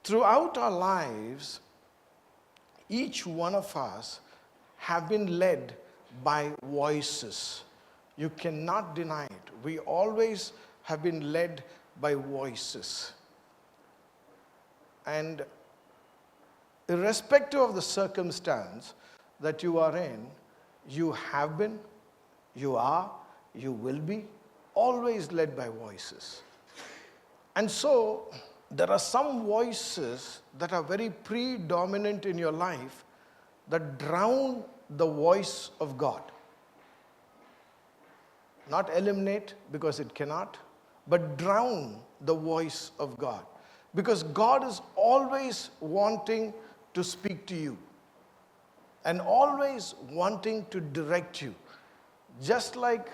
Throughout our lives, each one of us have been led by voices. You cannot deny it. We always have been led by voices. And irrespective of the circumstance that you are in, you have been, you are, you will be always led by voices. And so, there are some voices that are very predominant in your life that drown the voice of God. Not eliminate, because it cannot, but drown the voice of God. Because God is always wanting to speak to you and always wanting to direct you. Just like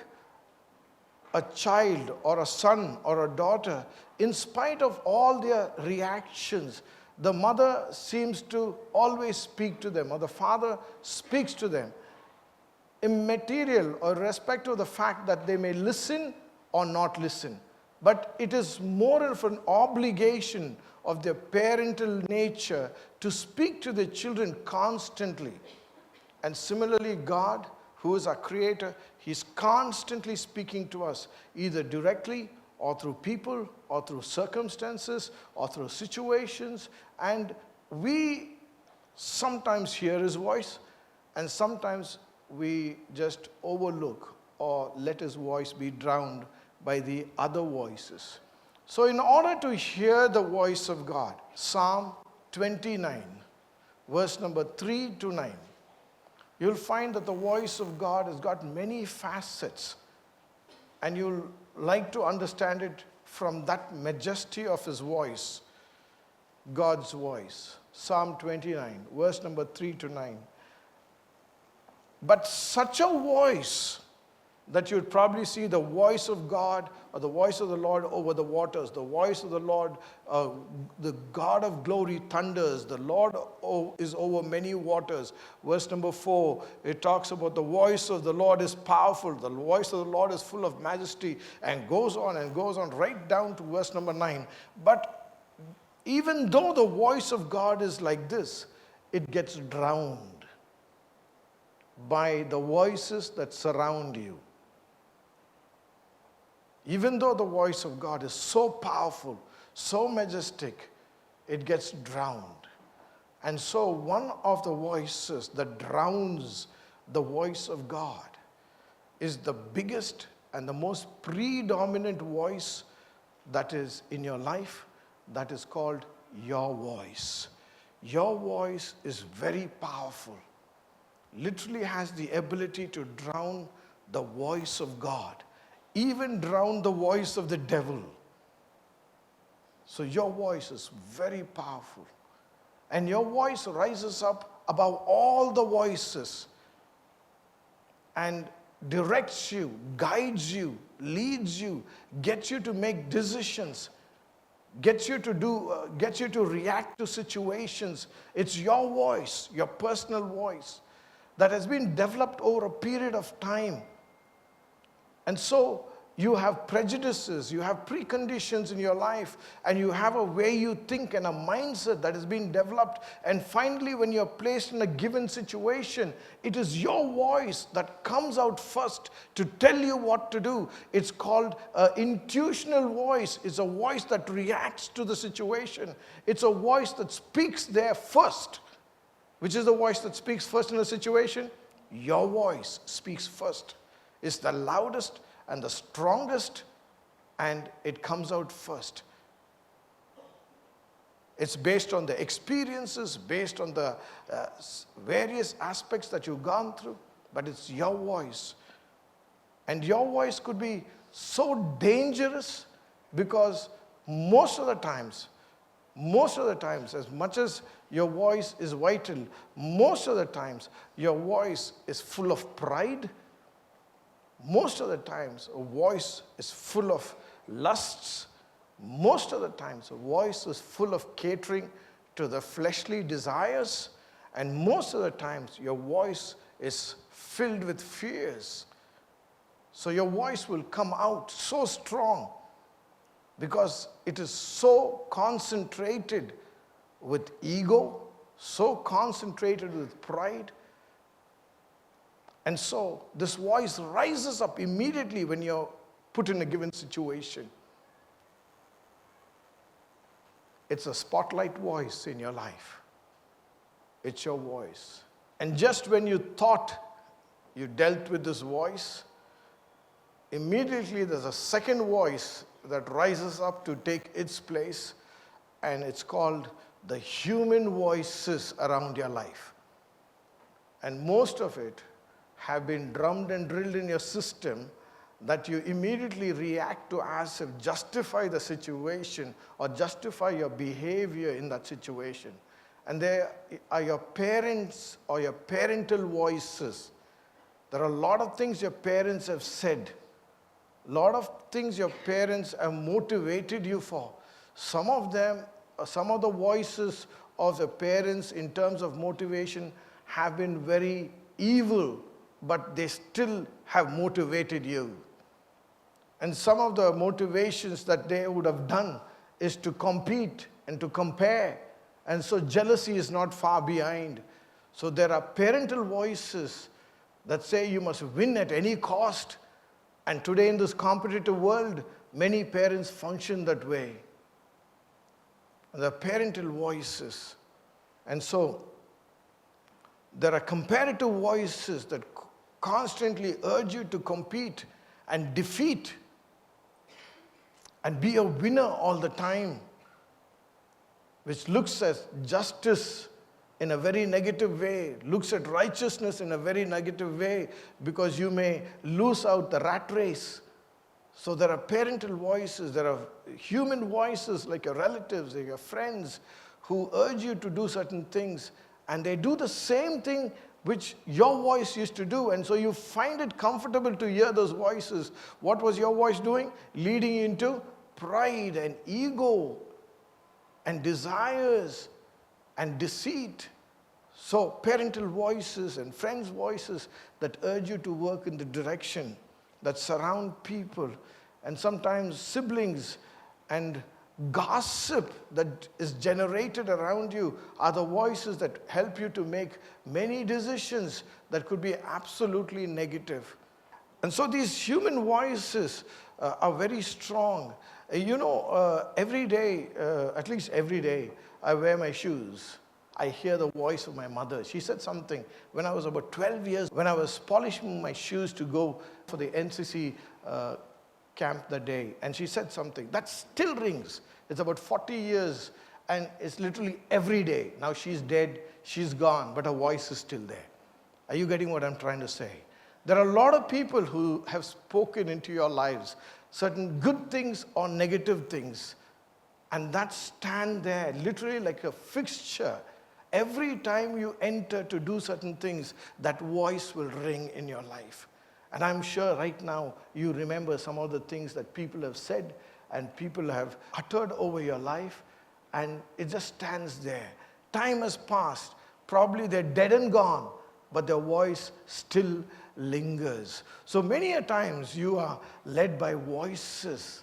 a child or a son or a daughter, in spite of all their reactions, the mother seems to always speak to them, or the father speaks to them, immaterial or irrespective of the fact that they may listen or not listen. But it is more of an obligation of their parental nature to speak to their children constantly. And similarly, God, who is our creator, he's constantly speaking to us, either directly or through people or through circumstances or through situations. And we sometimes hear his voice, and sometimes we just overlook or let his voice be drowned by the other voices. So in order to hear the voice of God, Psalm 29, verse number 3 to 9, you'll find that the voice of God has got many facets, and you'll like to understand it from that majesty of his voice, God's voice. Psalm 29, verse number 3 to 9. But such a voice that you'd probably see the voice of God or the voice of the Lord over the waters, the voice of the Lord, the God of glory thunders, the Lord is over many waters. Verse number 4, it talks about the voice of the Lord is powerful, the voice of the Lord is full of majesty, and goes on right down to verse number 9. But even though the voice of God is like this, it gets drowned by the voices that surround you. Even though the voice of God is so powerful, so majestic, it gets drowned. And so one of the voices that drowns the voice of God is the biggest and the most predominant voice that is in your life, that is called your voice. Your voice is very powerful. Literally has the ability to drown the voice of God, even drown the voice of the devil. So your voice is very powerful. And your voice rises up above all the voices and directs you, guides you, leads you, gets you to make decisions, gets you to react to situations. It's your voice, your personal voice, that has been developed over a period of time. And so you have prejudices, you have preconditions in your life, and you have a way you think and a mindset that has been developed. And finally, when you're placed in a given situation, it is your voice that comes out first to tell you what to do. It's called an intuitional voice. It's a voice that reacts to the situation. It's a voice that speaks there first. Which is the voice that speaks first in a situation? Your voice speaks first. It's the loudest and the strongest, and it comes out first. It's based on the experiences, based on the various aspects that you've gone through, but it's your voice. And your voice could be so dangerous because most of the times, as much as your voice is vital, most of the times your voice is full of pride. Most of the times a voice is full of lusts. Most of the times a voice is full of catering to the fleshly desires. And most of the times your voice is filled with fears. So your voice will come out so strong because it is so concentrated with ego, so concentrated with pride. And so this voice rises up immediately when you're put in a given situation. It's a spotlight voice in your life. It's your voice. And just when you thought you dealt with this voice, immediately there's a second voice that rises up to take its place, and it's called the human voices around your life. And most of it have been drummed and drilled in your system that you immediately react to as if justify the situation or justify your behavior in that situation. And they are your parents or your parental voices. There are a lot of things your parents have said, a lot of things your parents have motivated you for. Some of them, some of the voices of the parents in terms of motivation have been very evil, but they still have motivated you. And some of the motivations that they would have done is to compete and to compare. And so jealousy is not far behind. So there are parental voices that say you must win at any cost. And today in this competitive world, many parents function that way. And there are parental voices. And so there are comparative voices that constantly urge you to compete and defeat and be a winner all the time, which looks at justice in a very negative way, looks at righteousness in a very negative way, because you may lose out the rat race. So there are parental voices, there are human voices like your relatives, like your friends, who urge you to do certain things, and they do the same thing which your voice used to do, and so you find it comfortable to hear those voices. What was your voice doing? Leading into pride and ego and desires and deceit. So parental voices and friends' voices that urge you to work in the direction, that surround people, and sometimes siblings, and gossip that is generated around you are the voices that help you to make many decisions that could be absolutely negative. And so these human voices are very strong. Every day, at least every day, I wear my shoes. I hear the voice of my mother. She said something when I was about 12 years, when I was polishing my shoes to go for the NCC camp that day. And she said something that still rings. It's about 40 years, and it's literally every day. Now she's dead, she's gone, but her voice is still there. Are you getting what I'm trying to say? There are a lot of people who have spoken into your lives, certain good things or negative things, and that stand there literally like a fixture. Every time you enter to do certain things, that voice will ring in your life. And I'm sure right now you remember some of the things that people have said and people have uttered over your life, and it just stands there. Time has passed. Probably they're dead and gone, but their voice still lingers. So many a times you are led by voices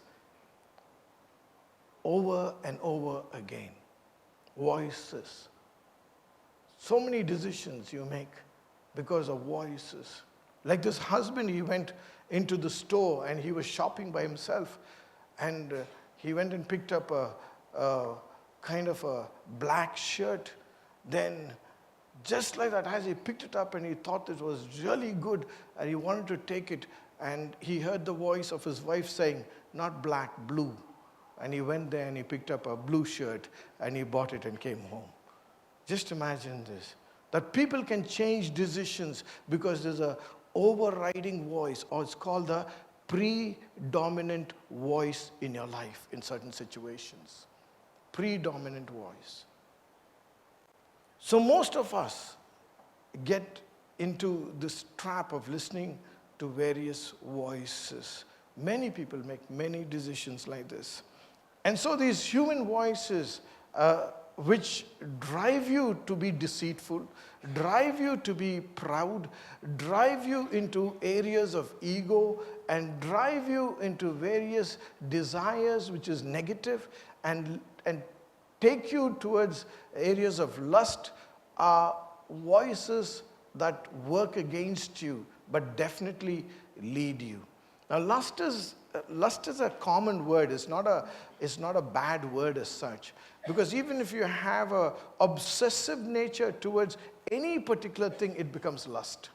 over and over again. Voices. So many decisions you make because of voices. Like this husband, he went into the store and he was shopping by himself, and he went and picked up a kind of a black shirt. Then just like that, as he picked it up and he thought it was really good and he wanted to take it, and he heard the voice of his wife saying, not black, blue. And he went there and he picked up a blue shirt and he bought it and came home. Just imagine this, that people can change decisions because there's a overriding voice, or it's called the predominant voice in your life in certain situations. Predominant voice. So most of us get into this trap of listening to various voices. Many people make many decisions like this. And so these human voices which drive you to be deceitful, drive you to be proud, drive you into areas of ego, and drive you into various desires which is negative, and take you towards areas of lust are voices that work against you, but definitely lead you. Now, lust is a common word. It's not a bad word as such. Because even if you have an obsessive nature towards any particular thing, it becomes lust.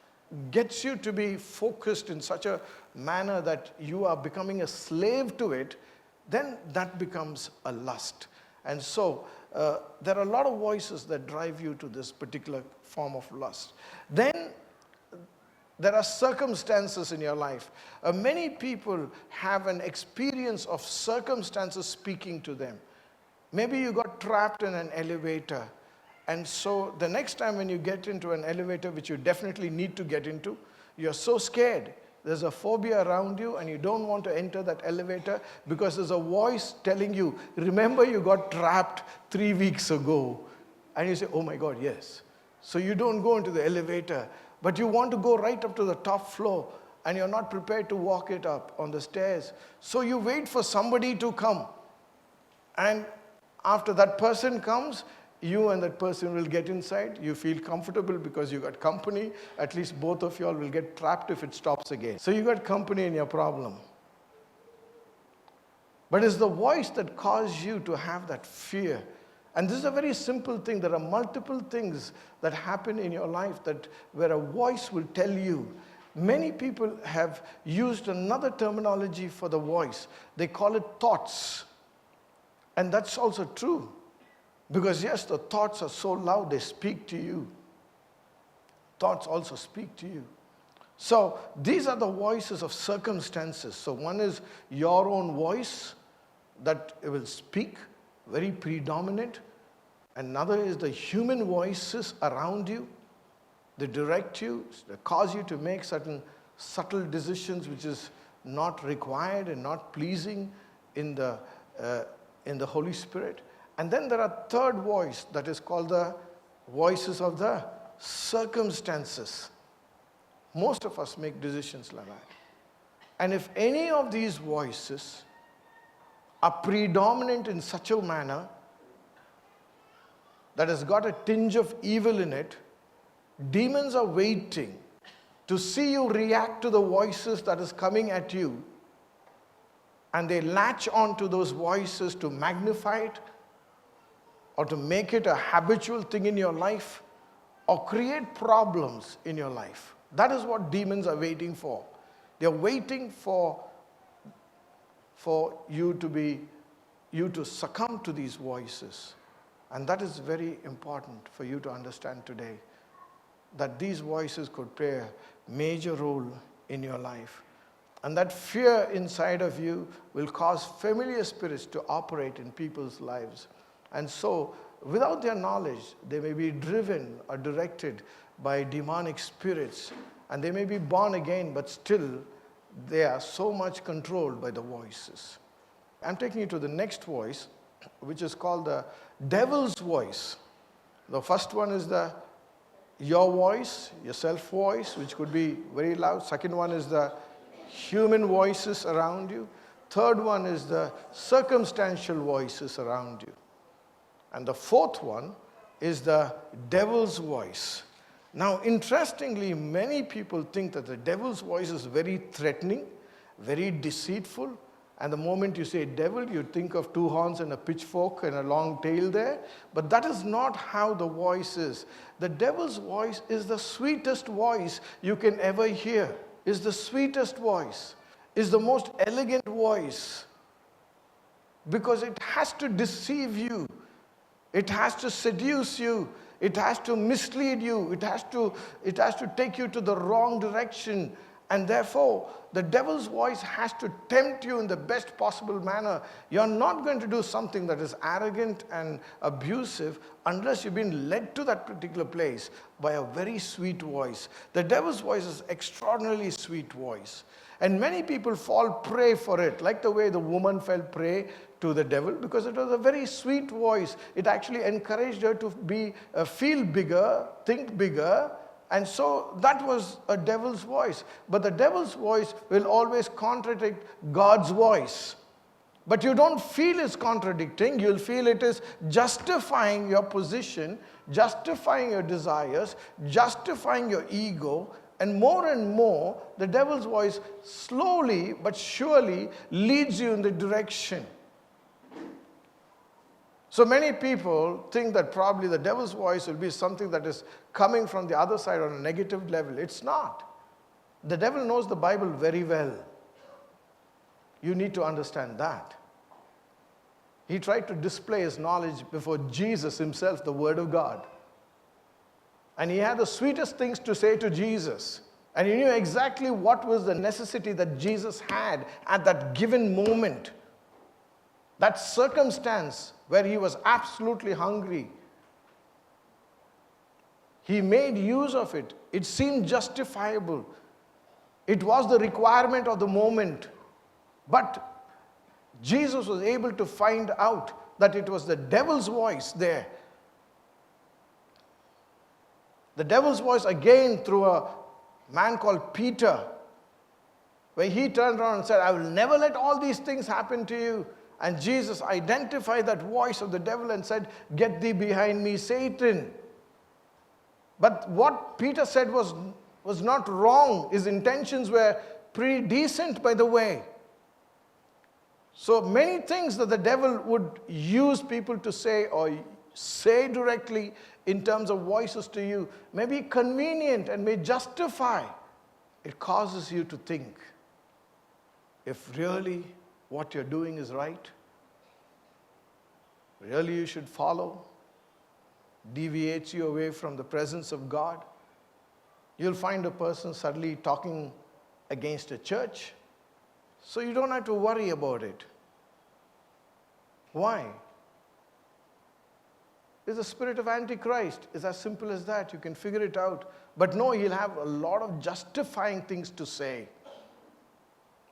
Gets you to be focused in such a manner that you are becoming a slave to it, then that becomes a lust. And so there are a lot of voices that drive you to this particular form of lust. Then there are circumstances in your life. Many people have an experience of circumstances speaking to them. Maybe you got trapped in an elevator, and so the next time when you get into an elevator, which you definitely need to get into, you're so scared. There's a phobia around you and you don't want to enter that elevator because there's a voice telling you, remember you got trapped 3 weeks ago. And you say, oh my God, yes. So you don't go into the elevator, but you want to go right up to the top floor and you're not prepared to walk it up on the stairs. So you wait for somebody to come. And after that person comes, you and that person will get inside. You feel comfortable because you got company. At least both of you all will get trapped if it stops again. So you got company in your problem. But it's the voice that causes you to have that fear. And this is a very simple thing. There are multiple things that happen in your life that where a voice will tell you. Many people have used another terminology for the voice. They call it thoughts. And that's also true. Because yes, the thoughts are so loud, they speak to you. Thoughts also speak to you. So these are the voices of circumstances. So one is your own voice that will speak, very predominant. Another is the human voices around you. They direct you, they cause you to make certain subtle decisions which is not required and not pleasing in the Holy Spirit. And then there are third voice that is called the voices of the circumstances. Most of us make decisions like that. And if any of these voices are predominant in such a manner that has got a tinge of evil in it, demons are waiting to see you react to the voices that is coming at you. And they latch on to those voices to magnify it, or to make it a habitual thing in your life, or create problems in your life. That is what demons are waiting for. They are waiting for you to succumb to these voices. And that is very important for you to understand today, that these voices could play a major role in your life. And that fear inside of you will cause familiar spirits to operate in people's lives. And so, without their knowledge, they may be driven or directed by demonic spirits. And they may be born again, but still, they are so much controlled by the voices. I'm taking you to the next voice, which is called the devil's voice. The first one is your voice, your self voice, which could be very loud. Second one is the human voices around you. Third one is the circumstantial voices around you. And the fourth one is the devil's voice. Now, interestingly, many people think that the devil's voice is very threatening, very deceitful. And the moment you say devil, you think of two horns and a pitchfork and a long tail there. But that is not how the voice is. The devil's voice is the sweetest voice you can ever hear. Is the sweetest voice. Is the most elegant voice. Because it has to deceive you. It has to seduce you. It has to mislead you. It has to take you to the wrong direction. And therefore, the devil's voice has to tempt you in the best possible manner. You're not going to do something that is arrogant and abusive unless you've been led to that particular place by a very sweet voice. The devil's voice is extraordinarily sweet voice. And many people fall prey for it, like the way the woman fell prey to the devil, because it was a very sweet voice. It actually encouraged her to feel bigger, think bigger. And so that was a devil's voice. But the devil's voice will always contradict God's voice. But you don't feel it's contradicting. You'll feel it is justifying your position, justifying your desires, justifying your ego. And more, the devil's voice slowly but surely leads you in the direction. So many people think that probably the devil's voice will be something that is coming from the other side on a negative level. It's not. The devil knows the Bible very well. You need to understand that. He tried to display his knowledge before Jesus himself, the Word of God. And he had the sweetest things to say to Jesus. And he knew exactly what was the necessity that Jesus had at that given moment. That circumstance where he was absolutely hungry. He made use of it. It seemed justifiable. It was the requirement of the moment. But Jesus was able to find out that it was the devil's voice there. The devil's voice again through a man called Peter, where he turned around and said, I will never let all these things happen to you. And Jesus identified that voice of the devil and said, get thee behind me, Satan. But what Peter said was not wrong. His intentions were pretty decent, by the way. So many things that the devil would use people to say or say directly in terms of voices to you may be convenient and may justify. It causes you to think if really what you're doing is right, really you should follow, deviates you away from the presence of God. You'll find a person suddenly talking against a church, so you don't have to worry about it. Why? It's the spirit of Antichrist. It's as simple as that. You can figure it out. But no, he'll have a lot of justifying things to say.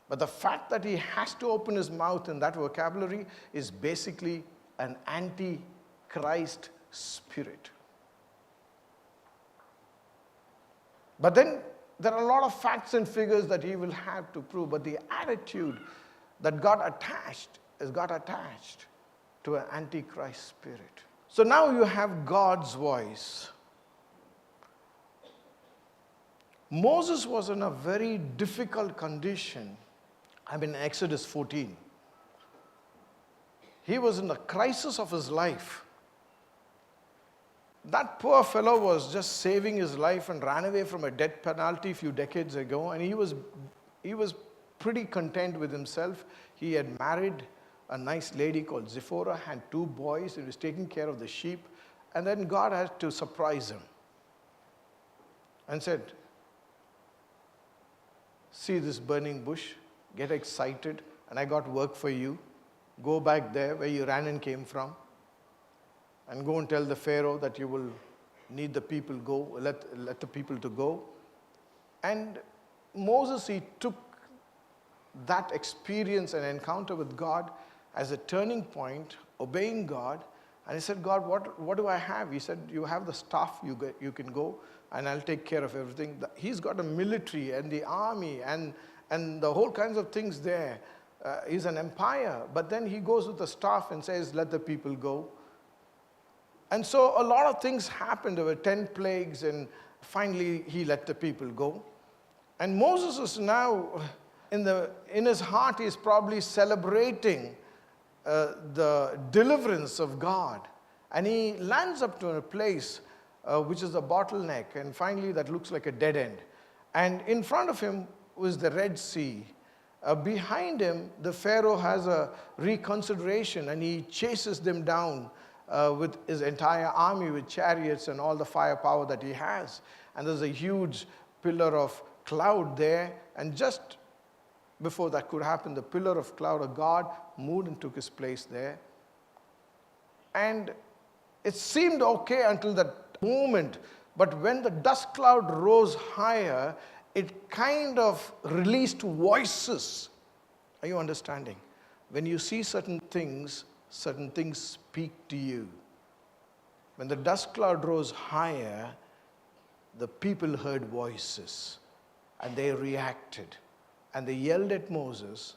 But the fact that he has to open his mouth in that vocabulary is basically an anti-Christ spirit. But then there are a lot of facts and figures that he will have to prove. But the attitude that got attached to an anti-Christ spirit. So now you have God's voice. Moses was in a very difficult condition. In Exodus 14. He was in the crisis of his life. That poor fellow was just saving his life and ran away from a death penalty a few decades ago, and he was pretty content with himself. He had married a nice lady called Zipporah, had 2 boys, he was taking care of the sheep, and then God had to surprise him and said, see this burning bush? Get excited, and I got work for you. Go back there where you ran and came from, and go and tell the Pharaoh that you will need the people go, let the people to go. And Moses, he took that experience and encounter with God as a turning point, obeying God. And he said, God, what do I have? He said, you have the staff, you can go, and I'll take care of everything. He's got a military and the army and the whole kinds of things there. He's an empire. But then he goes with the staff and says, let the people go. And so a lot of things happened. There were 10 plagues, and finally he let the people go. And Moses is now, in his heart, he's probably celebrating the deliverance of God. And he lands up to a place which is a bottleneck, and finally that looks like a dead end. And in front of him was the Red Sea. Behind him, the Pharaoh has a reconsideration, and he chases them down with his entire army, with chariots and all the firepower that he has. And there's a huge pillar of cloud there, and just before that could happen, the pillar of cloud of God moved and took his place there. And it seemed okay until that moment, but when the dust cloud rose higher, it kind of released voices. Are you understanding? When you see certain things speak to you. When the dust cloud rose higher, the people heard voices, and they reacted, and they yelled at Moses,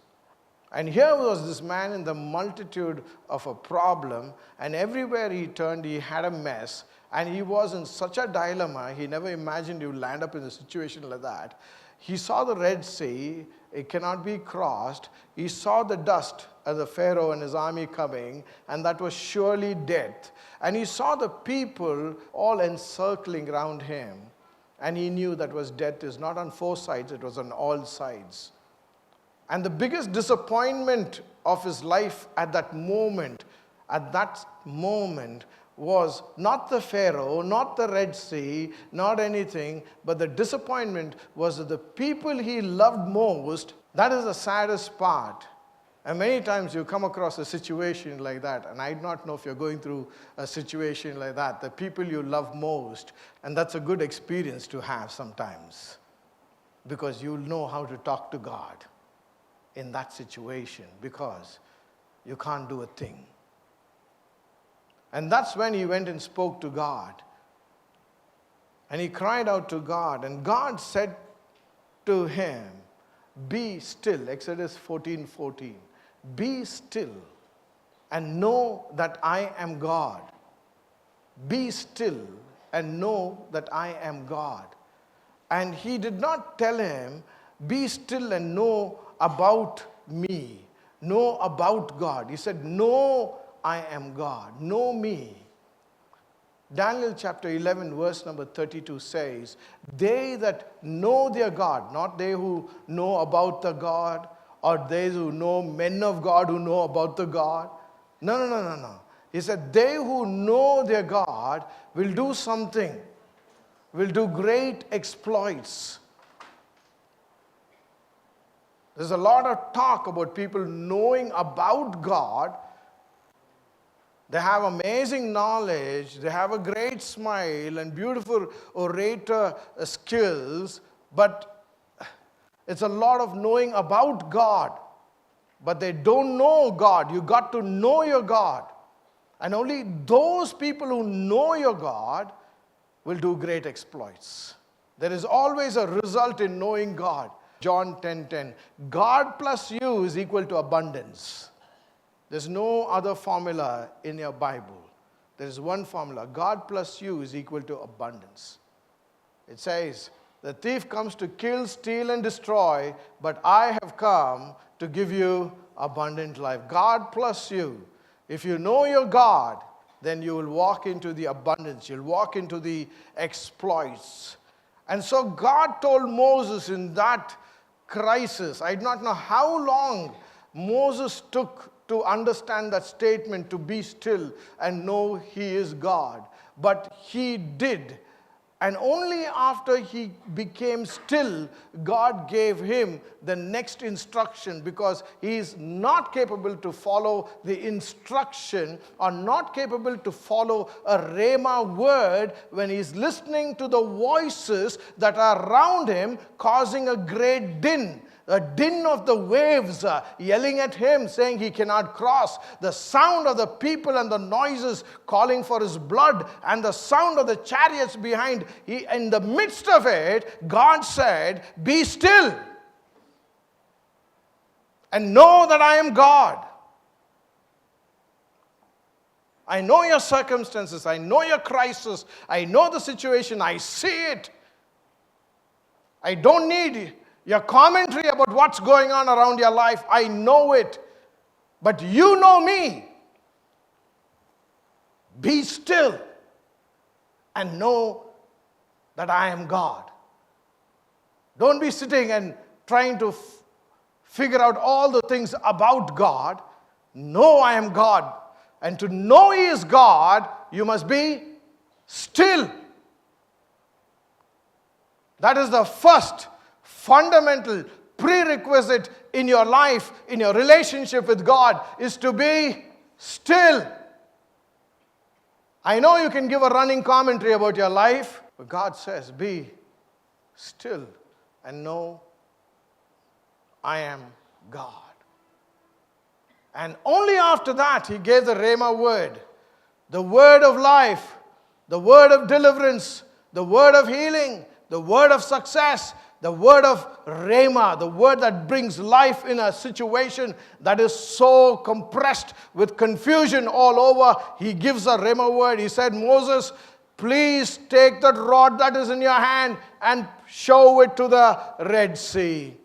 And here was this man in the multitude of a problem, and everywhere he turned, he had a mess, and he was in such a dilemma. He never imagined he would land up in a situation like that. He saw the Red Sea, it cannot be crossed. He saw the dust of the Pharaoh and his army coming, and that was surely death. And he saw the people all encircling around him, and he knew that was death is not on four sides, it was on all sides. And the biggest disappointment of his life at that moment was not the Pharaoh, not the Red Sea, not anything, but the disappointment was that the people he loved most. That is the saddest part. And many times you come across a situation like that, and I do not know if you're going through a situation like that, the people you love most, and that's a good experience to have sometimes, because you'll know how to talk to God in that situation, because you can't do a thing. And that's when he went and spoke to God. And he cried out to God, and God said to him, "Be still," Exodus 14:14. "Be still and know that I am God. Be still and know that I am God." And he did not tell him, "Be still and know about me, know about God." He said, "Know I am God, know me." Daniel chapter 11 verse number 32 says, "They that know their God," not they who know about the God, or they who know men of God who know about the God. No. He said, "They who know their God will do something, will do great exploits." There's a lot of talk about people knowing about God. They have amazing knowledge, they have a great smile and beautiful orator skills, but it's a lot of knowing about God. But they don't know God. You got to know your God. And only those people who know your God will do great exploits. There is always a result in knowing God. John 10:10. God plus you is equal to abundance. There's no other formula in your Bible. There is one formula. God plus you is equal to abundance. It says, "The thief comes to kill, steal, and destroy, but I have come to give you abundant life." God plus you. If you know your God, then you will walk into the abundance. You'll walk into the exploits. And so God told Moses in that crisis, I do not know how long Moses took to understand that statement, to be still and know he is God. But he did. And only after he became still, God gave him the next instruction, because he is not capable to follow the instruction, or not capable to follow a rhema word when he is listening to the voices that are around him causing a great din. A din of the waves yelling at him, saying he cannot cross. The sound of the people and the noises calling for his blood, and the sound of the chariots behind. In the midst of it, God said, "Be still and know that I am God." I know your circumstances. I know your crisis. I know the situation. I see it. I don't need your commentary about what's going on around your life. I know it. But you know me. Be still and know that I am God. Don't be sitting and trying to figure out all the things about God. Know I am God. And to know He is God, you must be still. That is the first fundamental prerequisite in your life, in your relationship with God, is to be still. I know you can give a running commentary about your life, but God says, be still and know I am God. And only after that, He gave the Rhema word, the word of life, the word of deliverance, the word of healing, the word of success, The word of Rhema, the word that brings life in a situation that is so compressed with confusion all over. He gives a Rhema word. He said, Moses, please take that rod that is in your hand and show it to the Red Sea.